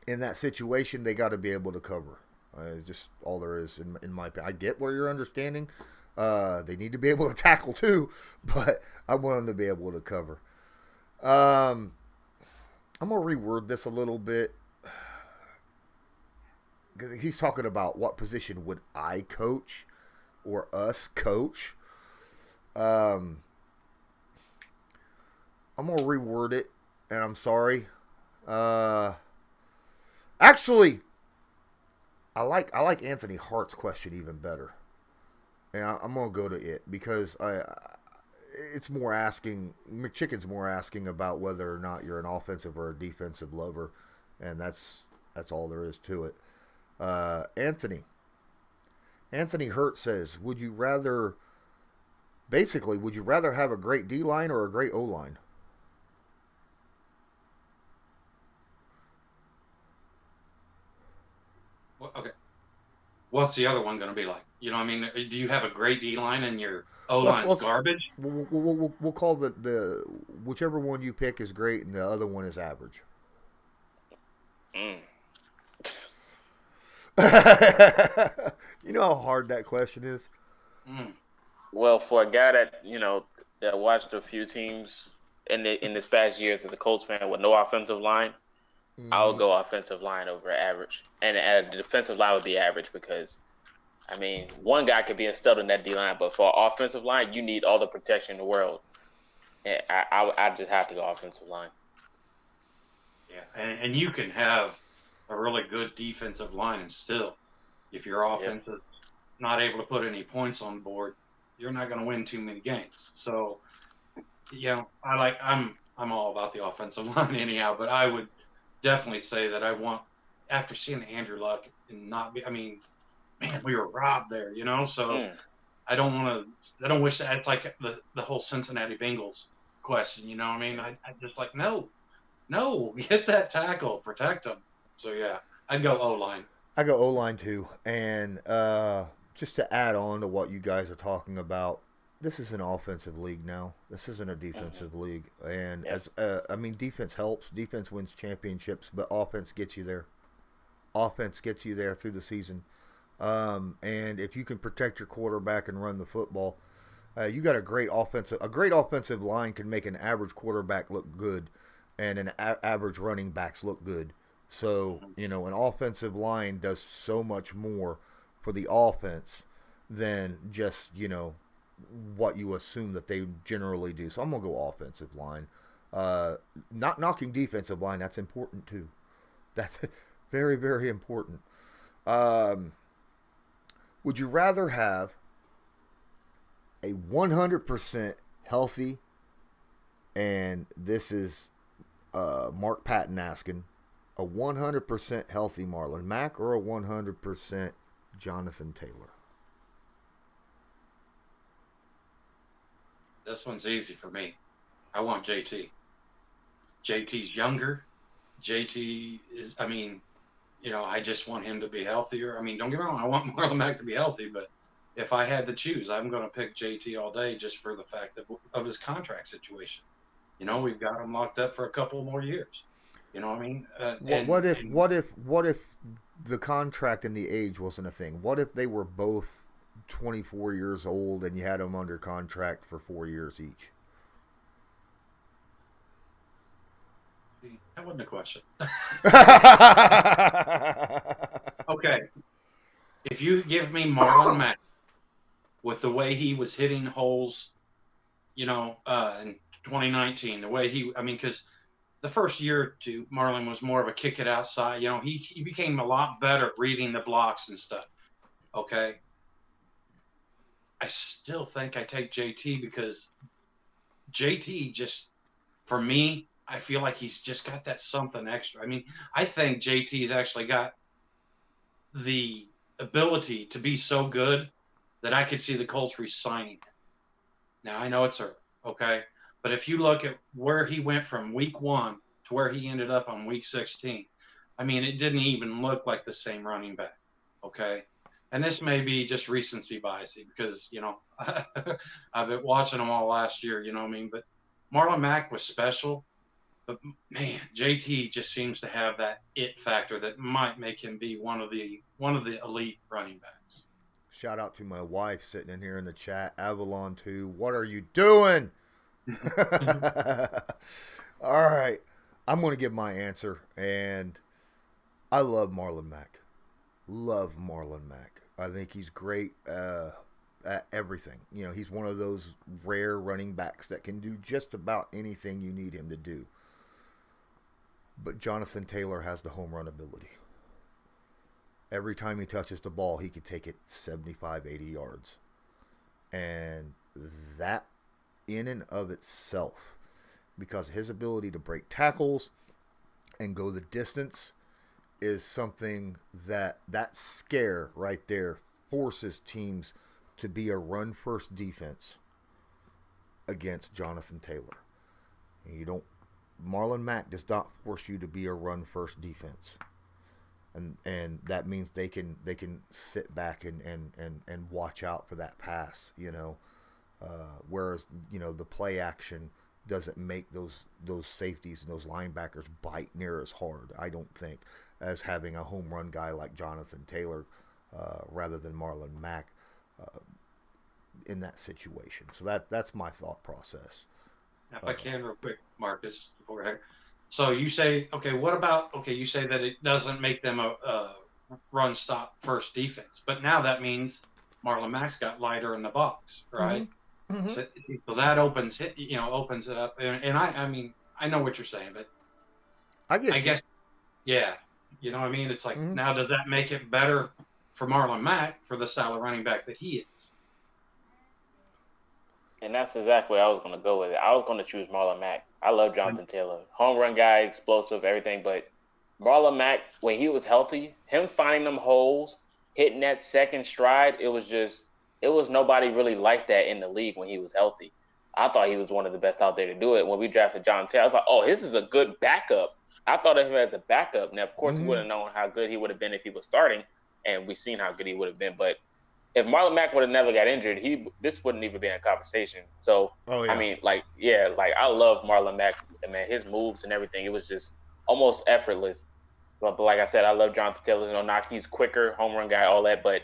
Speaker 2: in that situation, they got to be able to cover. It's just all there is in my opinion. I get where you're understanding. They need to be able to tackle too, but I want them to be able to cover. I'm going to reword this a little bit. He's talking about what position would I coach or us coach. I'm going to reword it, and I'm sorry. Actually, I like Anthony Hart's question even better. And I'm going to go to it because it's more asking, McChicken's more asking about whether or not you're an offensive or a defensive lover, and that's all there is to it. Anthony Hurt says, would you rather have a great D-line or a great O-line?
Speaker 4: Well, okay. What's the other one going to be like? Do you have a great D-line and your O-line's garbage?
Speaker 2: We'll call the whichever one you pick is great and the other one is average. You know how hard that question is?
Speaker 6: Well, for a guy that that watched a few teams in this past years as a Colts fan with no offensive line, I'll go offensive line over average, and the defensive line would be average because, I mean, one guy could be a stud in that D line, but for offensive line, you need all the protection in the world. And I just have to go offensive line.
Speaker 4: Yeah, and you can have a really good defensive line and still, if your offense is not able to put any points on the board, you're not going to win too many games. So, I'm all about the offensive line anyhow, but I would definitely say that I want, after seeing Andrew Luck and not be, I mean, man, we were robbed there, so I don't wish that. It's like the whole Cincinnati Bengals question, you know what I mean? I just like, no, get that tackle, protect them. So yeah, I'd go O-line.
Speaker 2: I go O-line too. And just to add on to what you guys are talking about, this is an offensive league now. This isn't a defensive league. And defense helps. Defense wins championships, but offense gets you there. Offense gets you there through the season. And if you can protect your quarterback and run the football, you got a great offensive line can make an average quarterback look good, and an average running backs look good. So, an offensive line does so much more for the offense than just, what you assume that they generally do. So I'm going to go offensive line. Not knocking defensive line, that's important too. That's very, very important. Would you rather have a 100% healthy, and this is Mark Patton asking, a 100% healthy Marlon Mack or a 100% Jonathan Taylor?
Speaker 4: This one's easy for me. I want JT. JT's younger. JT is, I just want him to be healthier. I mean, don't get me wrong, I want Marlon Mack to be healthy, but if I had to choose, I'm going to pick JT all day just for the fact of his contract situation. We've got him locked up for a couple more years. You know what I mean?
Speaker 2: What if the contract and the age wasn't a thing? What if they were both 24 years old and you had them under contract for 4 years each?
Speaker 4: That wasn't a question. Okay. If you give me Marlon Mack with the way he was hitting holes, in 2019, the way because the first year or two, Marlon was more of a kick it outside. He became a lot better at reading the blocks and stuff. Okay. I still think I take JT because JT just, for me, I feel like he's just got that something extra. I mean, I think JT's actually got the ability to be so good that I could see the Colts re-signing him. Now, I know it's okay, but if you look at where he went from week 1 to where he ended up on week 16, it didn't even look like the same running back, okay? And this may be just recency bias because, I've been watching them all last year, but Marlon Mack was special. But, man, JT just seems to have that it factor that might make him be one of the elite running backs.
Speaker 2: Shout out to my wife sitting in here in the chat. Avalon 2, what are you doing? All right. I'm going to give my answer, and I love Marlon Mack. Love Marlon Mack. I think he's great at everything. He's one of those rare running backs that can do just about anything you need him to do. But Jonathan Taylor has the home run ability. Every time he touches the ball, he could take it 75, 80 yards. And that in and of itself, because his ability to break tackles and go the distance, is something that scare right there forces teams to be a run-first defense against Jonathan Taylor. Marlon Mack does not force you to be a run-first defense. And that means they can sit back and watch out for that pass, whereas the play action doesn't make those safeties and those linebackers bite near as hard, I don't think, as having a home run guy like Jonathan Taylor rather than Marlon Mack. in that situation. So that's my thought process.
Speaker 4: If I can real quick, Marcus, so you say, okay, what about, you say that it doesn't make them a run stop first defense, but now that means Marlon Mack's got lighter in the box, right?
Speaker 2: Mm-hmm.
Speaker 4: So that opens it up. And I mean, I know what you're saying, but I guess, yeah, you know what I mean? It's like, now does that make it better for Marlon Mack for the style of running back that he is?
Speaker 6: And that's exactly what I was going to go with it. I was going to choose Marlon Mack. I love Jonathan Taylor. Home run guy, explosive, everything. But Marlon Mack, when he was healthy, him finding them holes, hitting that second stride, it was nobody really like that in the league when he was healthy. I thought he was one of the best out there to do it. When we drafted John Taylor, I was like, oh, this is a good backup. I thought of him as a backup. Now, of course, we wouldn't have known how good he would have been if he was starting, and we've seen how good he would have been. But if Marlon Mack would have never got injured, this wouldn't even be in a conversation. So, I mean, I love Marlon Mack. Man, his moves and everything, it was just almost effortless. But like I said, I love Jonathan Taylor. He's quicker, home run guy, all that. But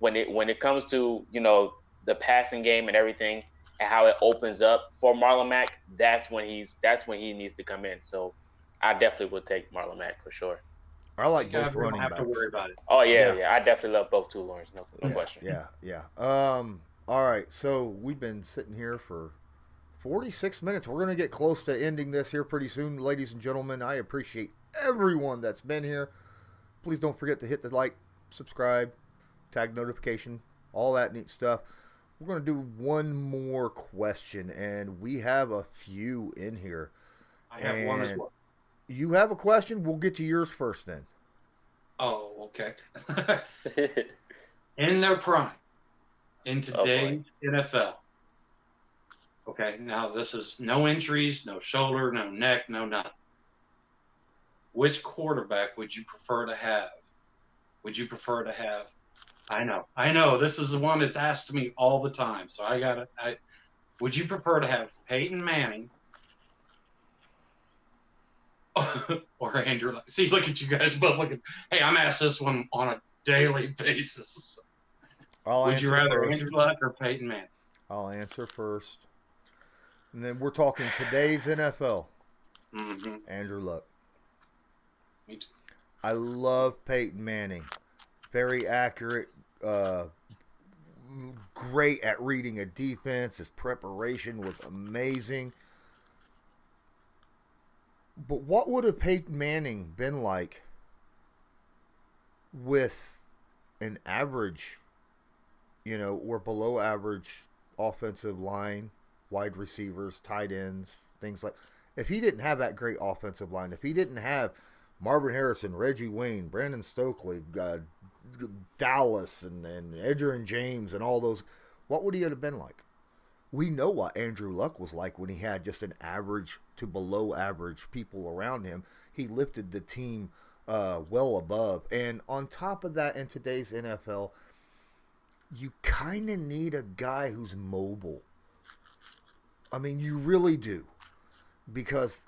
Speaker 6: when it comes to, the passing game and everything and how it opens up for Marlon Mack, that's when he needs to come in. So I definitely would take Marlon Mack for sure.
Speaker 2: I like both running backs.
Speaker 4: Don't have to worry about it.
Speaker 6: Oh yeah. I definitely love both too, Lawrence. No question.
Speaker 2: Yeah. All right. So we've been sitting here for 46 minutes. We're going to get close to ending this here pretty soon, ladies and gentlemen. I appreciate everyone that's been here. Please don't forget to hit the like, subscribe, tag notification, all that neat stuff. We're going to do one more question, and we have a few in here.
Speaker 4: I have one as well.
Speaker 2: You have a question? We'll get to yours first then.
Speaker 4: Oh, okay. In their prime, in today's NFL. Okay, now this is no injuries, no shoulder, no neck, no nothing. Which quarterback would you prefer to have? I know, this is the one that's asked me all the time, so would you prefer to have Peyton Manning or Andrew Luck? See, look at you guys both looking. Hey, I'm asked this one on a daily basis. Would you rather Andrew Luck or Peyton Manning?
Speaker 2: I'll answer first. And then we're talking today's NFL.
Speaker 4: Mm-hmm.
Speaker 2: Andrew Luck.
Speaker 4: Me too.
Speaker 2: I love Peyton Manning. Very accurate. Great at reading a defense. His preparation was amazing. But what would have Peyton Manning been like with an average, or below average offensive line, wide receivers, tight ends, things like? If he didn't have that great offensive line, if he didn't have Marvin Harrison, Reggie Wayne, Brandon Stokely, Dallas, and Edgerrin James, and all those, what would he have been like? We know what Andrew Luck was like when he had just an average to below average people around him. He lifted the team well above. And on top of that, in today's NFL, you kind of need a guy who's mobile. I mean, you really do. Because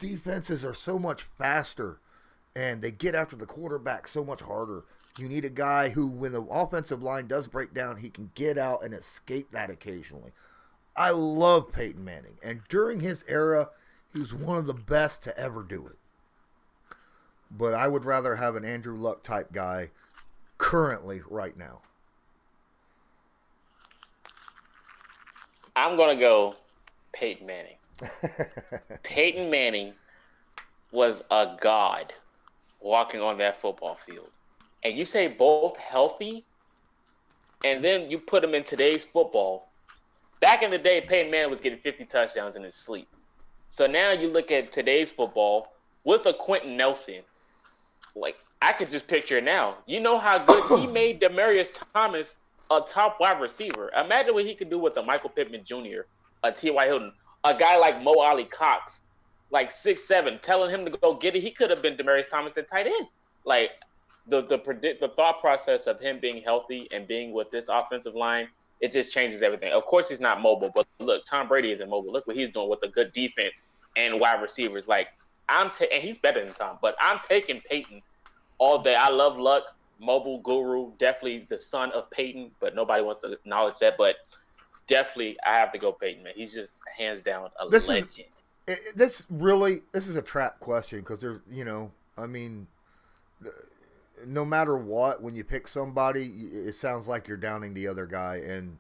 Speaker 2: defenses are so much faster and they get after the quarterback so much harder. You need a guy who, when the offensive line does break down, he can get out and escape that occasionally. I love Peyton Manning. And during his era, he was one of the best to ever do it. But I would rather have an Andrew Luck type guy currently right now.
Speaker 6: I'm going to go Peyton Manning. Peyton Manning was a god walking on that football field. And you say both healthy, and then you put him in today's football. Back in the day, Peyton Manning was getting 50 touchdowns in his sleep. So now you look at today's football with a Quentin Nelson. Like, I could just picture it now. You know how good he made Demaryius Thomas a top wide receiver. Imagine what he could do with a Michael Pittman Jr., a T.Y. Hilton, a guy like Mo Ali Cox, like 6'7", telling him to go get it. He could have been Demaryius Thomas at tight end. Like, the thought process of him being healthy and being with this offensive line, it just changes everything. Of course, he's not mobile, but look, Tom Brady isn't mobile. Look what he's doing with a good defense and wide receivers. Like, and he's better than Tom, but I'm taking Peyton all day. I love Luck. mobile guru, definitely the son of Peyton, but nobody wants to acknowledge that. But definitely, I have to go Peyton, man. He's just hands down a legend.
Speaker 2: This is a trap question because there's, I mean, no matter what, when you pick somebody, it sounds like you're downing the other guy, and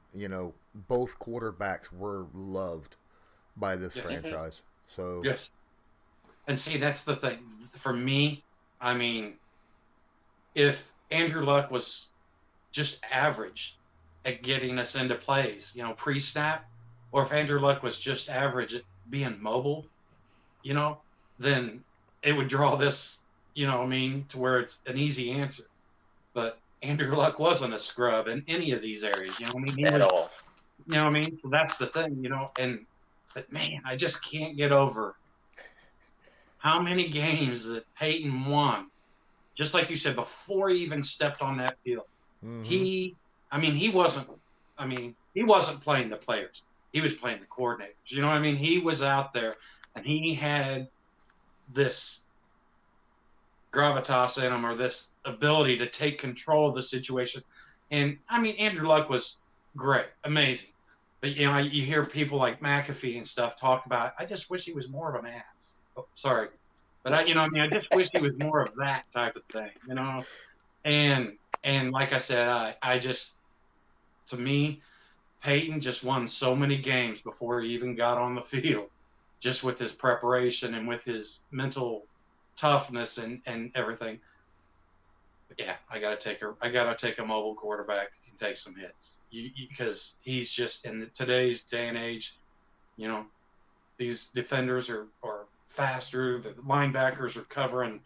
Speaker 2: both quarterbacks were loved by this franchise. So
Speaker 4: yes, and see, that's the thing for me. I mean, if Andrew Luck was just average at getting us into plays, pre-snap, or if Andrew Luck was just average at being mobile, then it would draw this, to where it's an easy answer. But Andrew Luck wasn't a scrub in any of these areas, He
Speaker 6: At
Speaker 4: was,
Speaker 6: all.
Speaker 4: So that's the thing, but man, I just can't get over how many games that Peyton won, just like you said, before he even stepped on that field. Mm-hmm. He wasn't playing the players. He was playing the coordinators. He was out there, and he had this gravitas in him, or this ability to take control of the situation. And Andrew Luck was great, amazing. But you hear people like McAfee and stuff talk about, I just wish he was more of an ass. Oh, sorry. But I just wish he was more of that type of thing, And like I said, I just, to me, Peyton just won so many games before he even got on the field, just with his preparation and with his mental toughness and everything. But yeah, I gotta take a mobile quarterback that can take some hits, because he's just, in today's day and age, these defenders are faster, the linebackers are covering.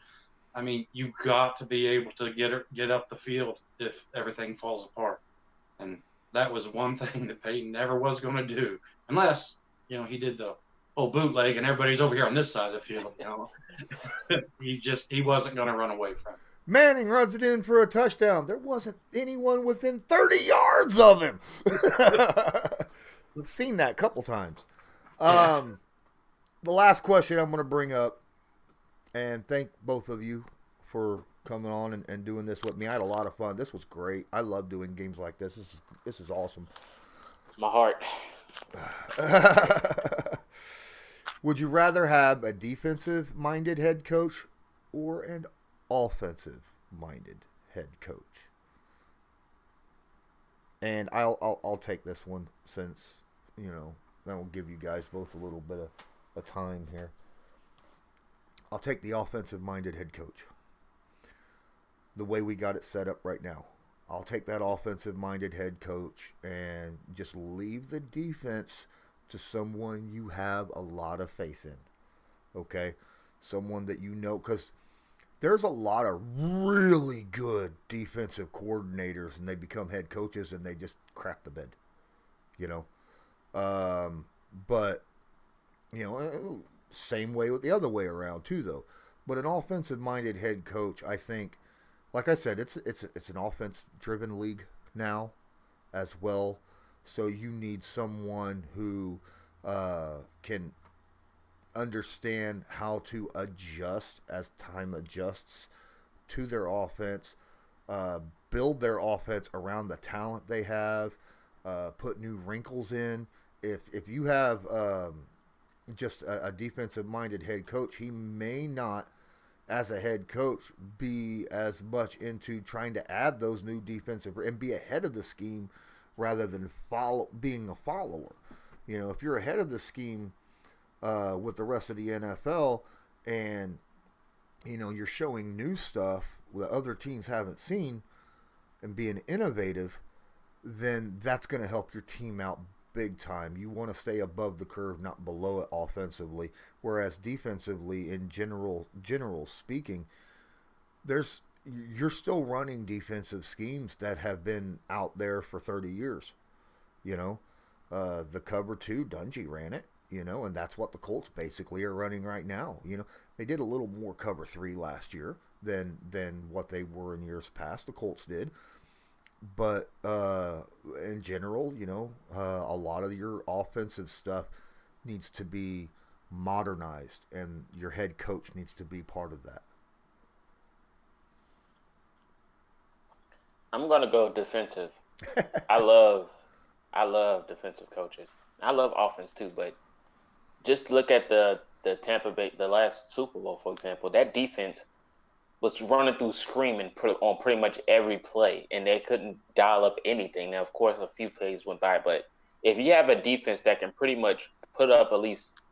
Speaker 4: You've got to be able to get up the field if everything falls apart. And that was one thing that Peyton never was going to do, unless, he did the whole bootleg and everybody's over here on this side of the field, He wasn't going to run away from it.
Speaker 2: Manning runs it in for a touchdown. There wasn't anyone within 30 yards of him. We've seen that a couple times. The last question I'm going to bring up, and thank both of you for coming on and doing this with me. I had a lot of fun. This was great. I love doing games like this. This is awesome.
Speaker 6: My heart.
Speaker 2: Would you rather have a defensive-minded head coach or an offensive-minded head coach? And I'll take this one, since that will give you guys both a little bit of time here. I'll take the offensive-minded head coach. The way we got it set up right now. I'll take that offensive-minded head coach and just leave the defense to someone you have a lot of faith in. Okay? Someone that because there's a lot of really good defensive coordinators, and they become head coaches and they just crap the bed. But, same way with the other way around too, though. But an offensive-minded head coach, I think, like I said, it's an offense-driven league now as well. So you need someone who can understand how to adjust as time adjusts to their offense, build their offense around the talent they have, put new wrinkles in. If you have just a defensive-minded head coach, he may not, as a head coach, be as much into trying to add those new defensive and be ahead of the scheme rather than being a follower. If you're ahead of the scheme with the rest of the NFL, and you're showing new stuff that other teams haven't seen and being innovative, then that's going to help your team out big time. You want to stay above the curve, not below it offensively. Whereas defensively, in general speaking, you're still running defensive schemes that have been out there for 30 years. The cover 2, Dungy ran it, and that's what the Colts basically are running right now. They did a little more cover 3 last year than what they were in years past. The Colts did. But in general, a lot of your offensive stuff needs to be modernized, and your head coach needs to be part of that.
Speaker 6: I'm gonna go defensive. I love defensive coaches. I love offense too, but just look at the Tampa Bay, the last Super Bowl, for example. That defense was running through screaming on pretty much every play, and they couldn't dial up anything. Now, of course, a few plays went by, but if you have a defense that can pretty much put up at least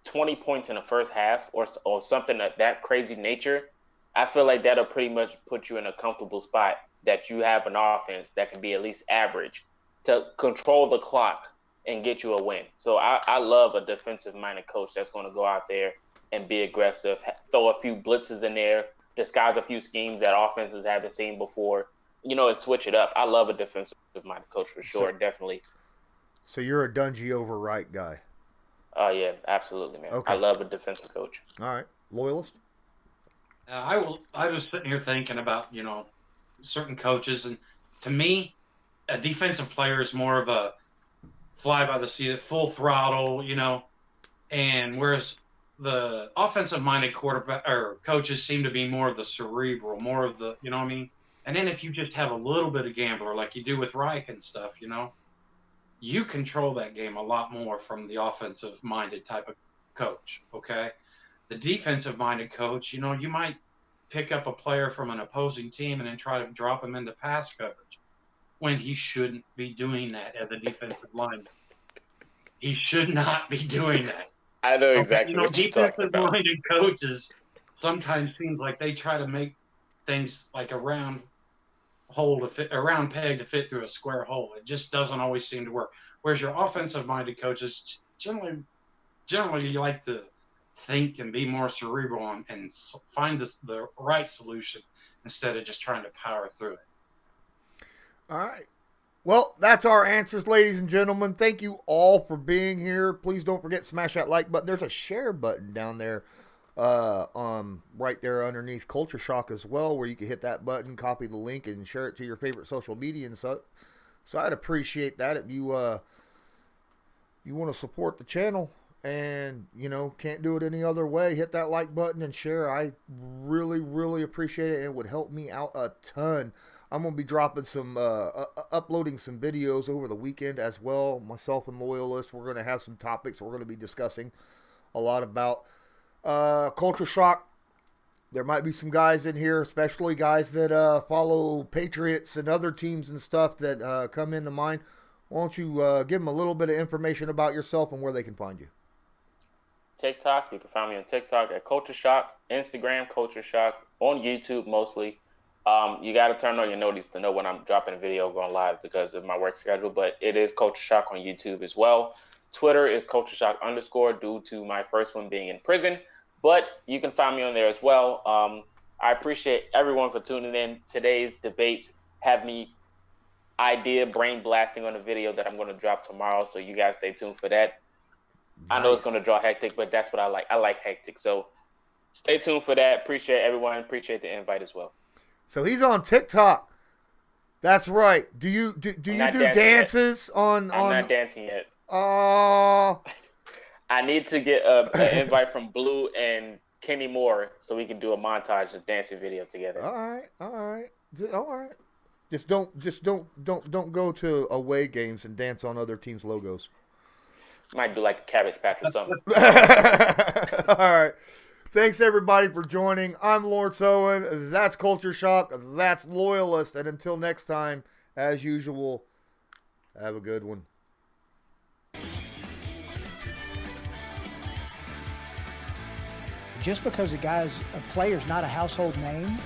Speaker 6: 20 points in the first half or something of that crazy nature, I feel like that'll pretty much put you in a comfortable spot that you have an offense that can be at least average to control the clock and get you a win. So I love a defensive-minded coach that's going to go out there and be aggressive, throw a few blitzes in there, disguise a few schemes that offenses haven't seen before, and switch it up. I love a defensive-minded coach for sure, definitely.
Speaker 2: So you're a Dungy over Wright guy?
Speaker 6: Oh, yeah, absolutely, man. Okay. I love a defensive coach.
Speaker 2: All right. Loyalist?
Speaker 4: I was sitting here thinking about, certain coaches, and to me, a defensive player is more of a fly by the seat, full throttle, and whereas the offensive-minded quarterback or coaches seem to be more of the cerebral, more of the, you know what I mean? And then if you just have a little bit of gambler like you do with Reich and stuff, you control that game a lot more from the offensive-minded type of coach, okay? The defensive-minded coach, you might pick up a player from an opposing team and then try to drop him into pass coverage when he shouldn't be doing that as a defensive lineman. He should not be doing that.
Speaker 6: I know exactly what you're talking about.
Speaker 4: Defensive-minded coaches sometimes seems like they try to make things like a round peg to fit through a square hole. It just doesn't always seem to work. Whereas your offensive-minded coaches generally you like to think and be more cerebral and find the right solution instead of just trying to power through it.
Speaker 2: All right. Well, that's our answers, ladies and gentlemen. Thank you all for being here. Please don't forget to smash that like button. There's a share button down there, right there underneath Culture Shock as well, where you can hit that button, copy the link, and share it to your favorite social media and so I'd appreciate that if you want to support the channel and can't do it any other way. Hit that like button and share. I really, really appreciate it, and it would help me out a ton. I'm going to be dropping uploading some videos over the weekend as well. Myself and Loyalist, we're going to have some topics we're going to be discussing a lot about. Culture Shock, there might be some guys in here, especially guys that follow Patriots and other teams and stuff that come into mind. Why don't you give them a little bit of information about yourself and where they can find you?
Speaker 6: TikTok, you can find me on TikTok at Culture Shock, Instagram, Culture Shock, on YouTube mostly. You got to turn on your notice to know when I'm dropping a video going live because of my work schedule, but it is Culture Shock on YouTube as well. Twitter is Culture Shock _ due to my first one being in prison, but you can find me on there as well. I appreciate everyone for tuning in. Today's debates have me brain blasting on a video that I'm going to drop tomorrow, so you guys stay tuned for that. Nice. I know it's going to draw hectic, but that's what I like. I like hectic, so stay tuned for that. Appreciate everyone. Appreciate the invite as well.
Speaker 2: So he's on TikTok. That's right. Do you do dances on?
Speaker 6: I'm not dancing yet.
Speaker 2: Oh.
Speaker 6: I need to get an invite from Blue and Kenny Moore so we can do a montage of dancing video together.
Speaker 2: All right. Just don't go to away games and dance on other teams' logos.
Speaker 6: Might do like a Cabbage Patch or something.
Speaker 2: All right. Thanks, everybody, for joining. I'm Lawrence Owen. That's Culture Shock. That's Loyalist. And until next time, as usual, have a good one.
Speaker 1: Just because a player's not a household name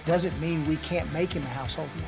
Speaker 1: doesn't mean we can't make him a household name.